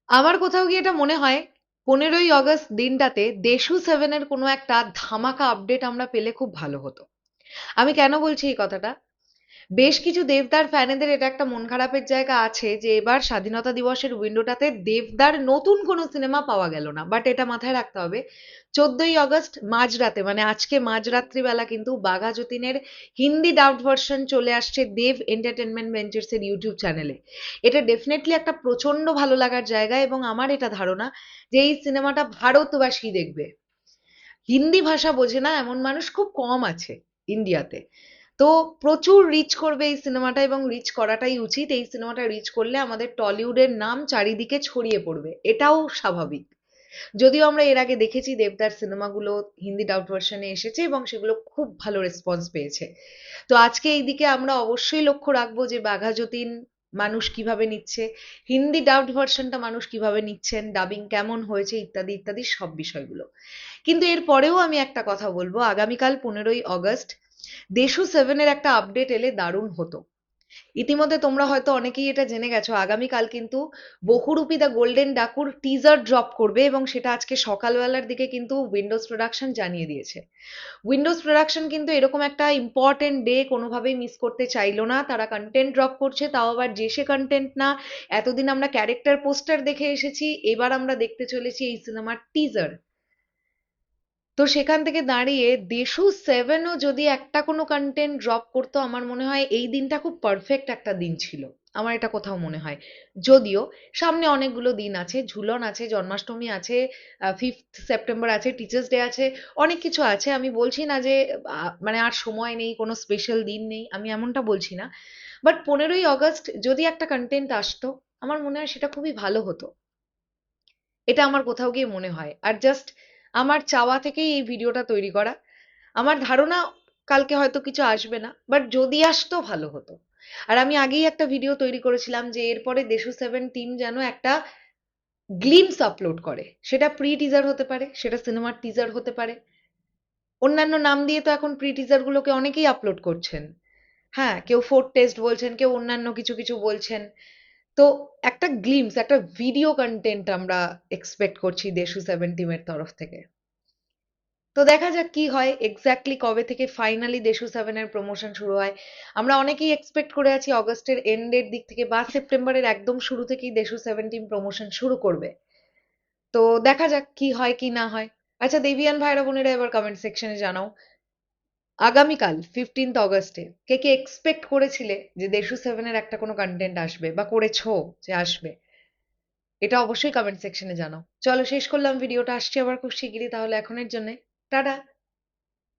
আমার কোথাও গিয়ে এটা মনে হয় 15ই আগস্ট দিনটাতে দেশু সেভেনের কোনো একটা ধামাকা আপডেট আমরা পেলে খুব ভালো হতো। আমি কেন বলছি এই কথাটা? বেশ কিছু দেবদার ফ্যানেদের এটা একটা মন খারাপের জায়গা আছে যে এবার স্বাধীনতা দিবসের উইন্ডোটাতে দেবদার নতুন কোনো সিনেমা পাওয়া গেল না, বাট এটা মাথায় রাখতে হবে 14ই আগস্ট মাঝরাতে, মানে আজকে মাঝরাত্রি বেলা কিন্তু বাঘা যতীনের হিন্দি ডাবড ভার্সন চলে আসছে দেব এন্টারটেনমেন্ট ভেঞ্চার্স এর ইউটিউব চ্যানেলে। এটা ডেফিনেটলি একটা প্রচন্ড ভালো লাগার জায়গা এবং আমার এটা ধারণা যে এই সিনেমাটা ভারতবাসী দেখবে। হিন্দি ভাষা বোঝে না এমন মানুষ খুব কম আছে ইন্ডিয়াতে। তো প্রচুর রিচ করবে এই সিনেমাটা এবং রিচ করাটাই উচিত। এই সিনেমাটা রিচ করলে আমাদের টলিউডের নাম চারিদিকে ছড়িয়ে পড়বে, এটাও স্বাভাবিক। যদিও আমরা এর আগে দেখেছি দেবদার সিনেমাগুলো হিন্দি ডাব ভার্সনে এসেছে এবং সেগুলো খুব ভালো রেসপন্স পেয়েছে। তো আজকে এইদিকে আমরা অবশ্যই লক্ষ্য রাখবো যে বাঘা যতীন মানুষ কিভাবে নিচ্ছে, হিন্দি ডাবড ভার্সনটা মানুষ কিভাবে নিচ্ছেন, ডাবিং কেমন হয়েছে, ইত্যাদি ইত্যাদি সব বিষয়গুলো। কিন্তু এর পরেও আমি একটা কথা বলবো, আগামীকাল 15ই আগস্ট দেশু সেভেনের একটা আপডেট এলে দারুণ হতো। ইতিমধ্যে তোমরা হয়তো অনেকেই এটা জেনে গেছো, আগামীকাল কিন্তু বহুরূপী দ্য গোল্ডেন ডাকুর টিজার ড্রপ করবে এবং সেটা আজকে সকালবেলার দিকে কিন্তু উইন্ডোজ প্রোডাকশন জানিয়ে দিয়েছে। উইন্ডোজ প্রোডাকশন কিন্তু এরকম একটা ইম্পর্টেন্ট ডে কোনোভাবেই মিস করতে চাইলো না, তারা কন্টেন্ট ড্রপ করছে, তাও আবার যে সে কন্টেন্ট না। এতদিন আমরা ক্যারেক্টার পোস্টার দেখে এসেছি, এবার আমরা দেখতে চলেছি এই সিনেমার টিজার। তো সেখান থেকে দাঁড়িয়ে দেশু সেভেনও যদি একটা কোনো কন্টেন্ট ড্রপ করতো, আমার মনে হয় এই দিনটা খুব পারফেক্ট একটা দিন ছিল। আমার এটা কোথাও মনে হয়। যদিও সামনে অনেকগুলো দিন আছে, ঝুলন আছে, জন্মাষ্টমী আছে, 5th সেপ্টেম্বর আছে, টিচার্স ডে আছে, অনেক কিছু আছে। আমি বলছি না যে মানে আর সময় নেই, কোনো স্পেশাল দিন নেই, আমি এমনটা বলছি না। বাট 15ই আগস্ট যদি একটা কন্টেন্ট আসতো, আমার মনে হয় সেটা খুবই ভালো হতো। এটা আমার কোথাও গিয়ে মনে হয়। আর জাস্ট আমার চাওয়া থেকেই এই ভিডিওটা তৈরি করা। আমার ধারণা কালকে হয়তো কিছু আসবে না, বাট যদি আসতো ভালো হতো। আর আমি আগেই একটা ভিডিও তৈরি করেছিলাম যে এরপরে দেশু সেভেন টিম যেন একটা গ্লিমস আপলোড করে, সেটা প্রি টিজার হতে পারে, সেটা সিনেমার টিজার হতে পারে। অন্যান্য নাম দিয়ে তো এখন প্রি টিজার গুলোকে অনেকেই আপলোড করছেন। হ্যাঁ, কেউ ফোর্থ টেস্ট বলছেন, কেউ অন্যান্য কিছু কিছু বলছেন। তো একটা গ্লিমস, একটা ভিডিও কন্টেন্ট আমরা এক্সপেক্ট করছি দেশু সেভেন টিমের তরফ থেকে। তো দেখা যাক কি হয়, এক্স্যাক্টলি কবে থেকে ফাইনালি দেশু সেভেনের প্রমোশন শুরু হয়। আমরা অনেকেই এক্সপেক্ট করে আছি অগস্টের এন্ডের দিক থেকে বা সেপ্টেম্বরের একদম শুরু থেকেই দেশু সেভেন টিম প্রমোশন শুরু করবে। তো দেখা যাক কি হয় কি না হয়। আচ্ছা দেবিয়ান ভাইরা বোনেরা, এবার কমেন্ট সেকশনে জানাও, আগামীকাল 15th অগস্টে কে কে এক্সপেক্ট করেছিলে যে দেশু সেভেনের একটা কোনো কন্টেন্ট আসবে বা করেছো যে আসবে? এটা অবশ্যই কমেন্ট সেকশনে জানাও। চলো শেষ করলাম ভিডিওটা, আসছি আবার খুব শিগগিরই, তাহলে এখনের জন্য টাটা।